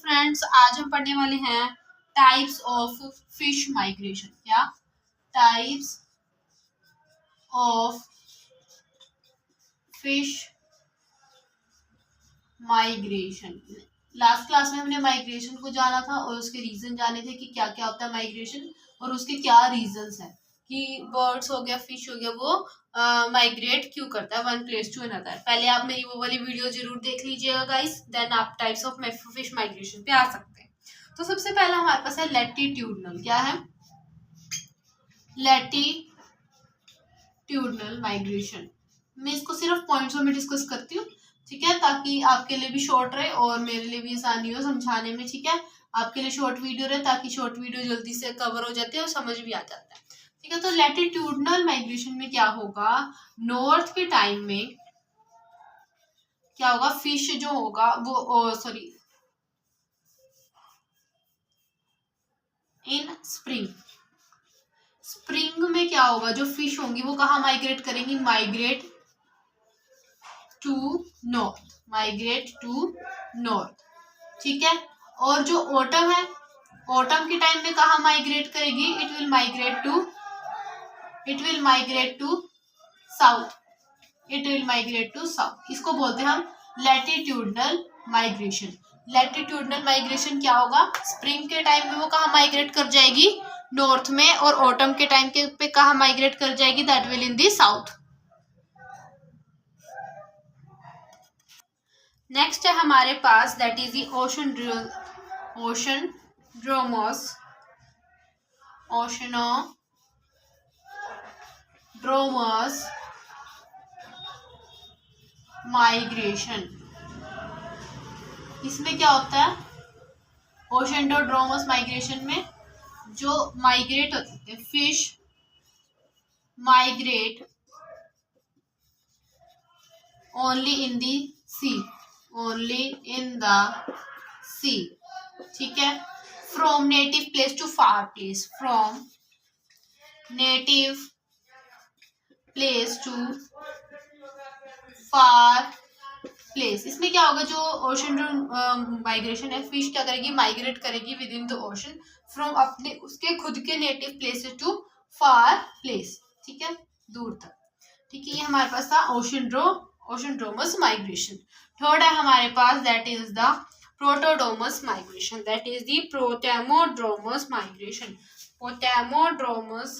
Friends, आज हम पढ़ने वाले हैं टाइप्स ऑफ फिश माइग्रेशन। क्या types of fish migration. Last class में हमने माइग्रेशन को जाना था और उसके रीजन जाने थे कि क्या क्या होता है माइग्रेशन और उसके क्या रीजंस हैं कि बर्ड्स हो गया, फिश हो गया, वो माइग्रेट क्यों करता है वन प्लेस टू अनदर। पहले आप मेरी वो वाली वीडियो जरूर देख लीजिएगा गाइस, देन आप टाइप्स ऑफ फिश माइग्रेशन पे आ सकते हैं। तो सबसे पहला हमारे पास है लैटिट्यूडनल। क्या है? Latitudinal migration. मैं इसको सिर्फ पॉइंट्स में डिस्कस करती हूँ, ठीक है, ताकि आपके लिए भी शॉर्ट रहे और मेरे लिए भी आसानी हो समझाने में। ठीक है, आपके लिए शॉर्ट वीडियो रहे ताकि शॉर्ट वीडियो जल्दी से कवर हो जाते हैं और समझ भी आ जाता है। ठीक है, तो लैटिट्यूडनल माइग्रेशन में क्या होगा, नॉर्थ के टाइम में क्या होगा, फिश जो होगा वो इन स्प्रिंग में क्या होगा, जो फिश होंगी वो कहाँ माइग्रेट करेंगी, माइग्रेट टू नॉर्थ। ठीक है, और जो ऑटम है, ऑटम के टाइम में कहाँ माइग्रेट करेगी, it will migrate to south. इसको बोलते हैं हम लैटिट्यूडनल माइग्रेशन। लैटिट्यूडनल माइग्रेशन क्या होगा, स्प्रिंग के टाइम में वो कहाँ माइग्रेट कर जाएगी, नॉर्थ में, और ऑटम के टाइम के पे कहाँ माइग्रेट कर जाएगी, that will in the south. Next है हमारे पास दैट इज दी ओशनोड्रोमस माइग्रेशन। इसमें क्या होता है, ओशनोड्रोमस माइग्रेशन में जो माइग्रेट होते हैं, fish migrate only in the sea. ठीक है, from native place to far place, इसमें क्या होगा, जो ओशन माइग्रेशन है, फिश क्या करेगी, माइग्रेट करेगी within the ocean from अपने उसके खुद के native places to far place. ठीक है, दूर तक। ठीक है, ये हमारे पास था ओशनड्रोमस माइग्रेशन। थर्ड है हमारे पास that is the potamodromous migration, that is the potamodromous migration. Potamodromous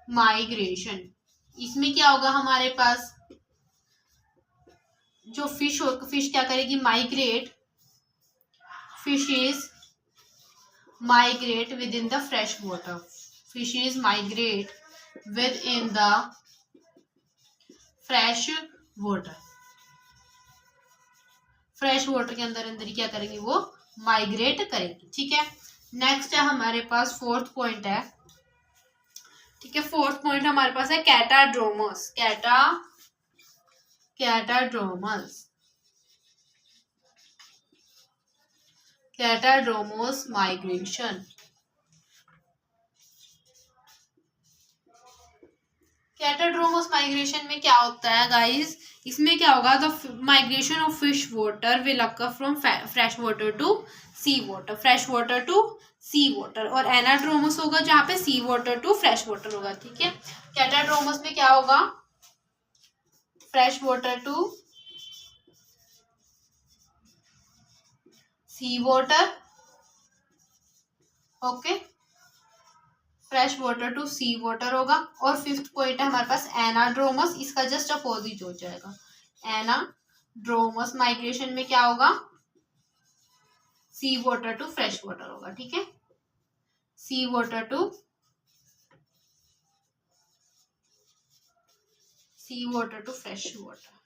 migration. इसमें क्या होगा, हमारे पास जो फिश क्या करेगी, fishes migrate within the fresh water. Fishes migrate within the fresh water. Fresh water के अंदर क्या करेंगे, वो माइग्रेट करेंगे। ठीक है, नेक्स्ट है हमारे पास फोर्थ पॉइंट है। ठीक है, फोर्थ पॉइंट हमारे पास है कैटाड्रोमस माइग्रेशन। कैटाड्रोमस माइग्रेशन में क्या होता है गाइस, इसमें क्या होगा, the migration of fish water will occur from fresh water to sea water, और एनाड्रोमस होगा जहाँ पे sea water to fresh water होगा। ठीक है, कैटाड्रोमस में क्या होगा, fresh water to sea water, okay, fresh water to sea water होगा। और फिफ्थ पॉइंट है हमारे पास एनाड्रोमस, इसका जस्ट अपोजिट हो जाएगा। एनाड्रोमस माइग्रेशन में क्या होगा, sea water to fresh water होगा। ठीक है, सी वाटर टू फ्रेश वाटर।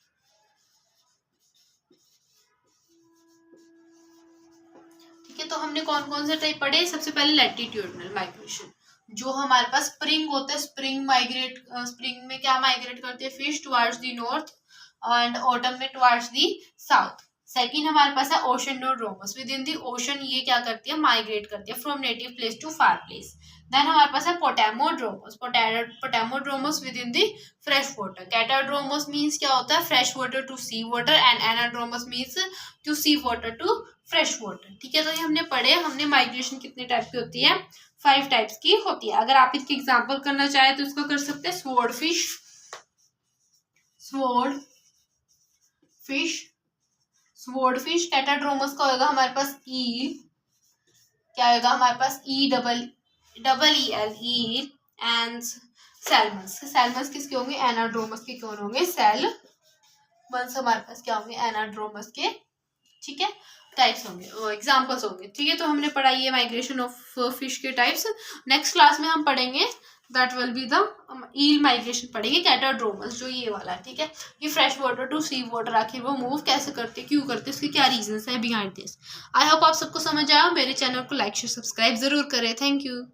ठीक है, तो हमने कौन कौन से टाइप पढ़े। सबसे पहले लैटिट्यूडनल माइग्रेशन, जो हमारे पास स्प्रिंग होता है, स्प्रिंग में क्या माइग्रेट करते हैं, fish towards the north and autumn में टुवर्ड्स द साउथ। सेकंड हमारे पास है oceanodromous, within the ocean ये क्या करती है, माइग्रेट करती है from native place to far place. Then हमारे पास है potamodromous, potamodromous within the fresh water. Catadromous means क्या होता है, fresh water to sea water, and anadromous means to sea water to fresh water. ठीक है, तो ये हमने पढ़े, हमने माइग्रेशन कितने टाइप की होती है, 5 टाइप्स की होती है। अगर आप इसकी एग्जाम्पल करना चाहे तो इसको कर सकते हैं, स्वॉर्ड फिश, स्वॉर्ड फिश। कैटाड्रोमस का होगा हमारे पास ईल, क्या होगा हमारे पास, EEL ईल। एंड सैल्मन्स किसके होंगे, एनाड्रोमस के कौन होंगे, सैल्मन्स हमारे पास क्या होंगे, एनाड्रोमस के। ठीक है, टाइप्स होंगे, एग्जांपल्स होंगे। ठीक है, तो हमने पढ़ाई है माइग्रेशन ऑफ फिश के टाइप्स। नेक्स्ट क्लास में हम पढ़ेंगे, that will be the eel migration पढ़ेंगे, कैटाड्रोमस जो ये वाला है। ठीक है, ये fresh water to sea water आखिर वो मूव कैसे करते, क्यों करते, इसके क्या रीजंस है बिहाइंड दिस। आई होप आप सबको समझ आया। मेरे चैनल को लाइक शेयर सब्सक्राइब जरूर करें। Thank you.